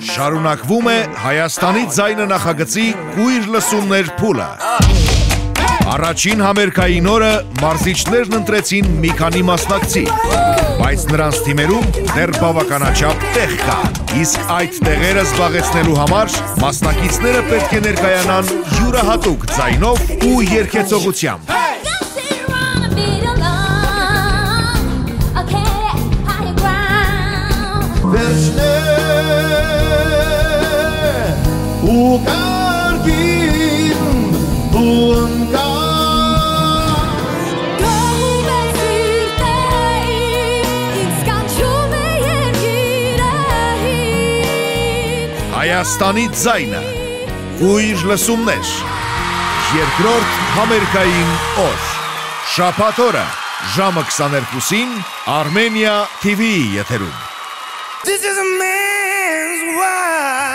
Շարունակվում է Հայաստանի ձայնը նախագծի կույր լսումներ փուլը։ Առաջին համերգային օրը մարզիչներն ընտրեցին մի քանի մասնակցի, բայց նրանց թիմերում դեռ բավականաչափ տեղ կա, իսկ այդ տեղերը զբաղեցնելու համար մասնակիցները պետք է ներկայանան յուրահատուկ ձայնով ու երգեցողությամբ։ Հայաստանի ձայնը, կույր լսումներ, երկրորդ համերգային օր, շաբաթ օրը, ժամը 22-ին, Armenia TV-ի եթերում։ This is a man's world.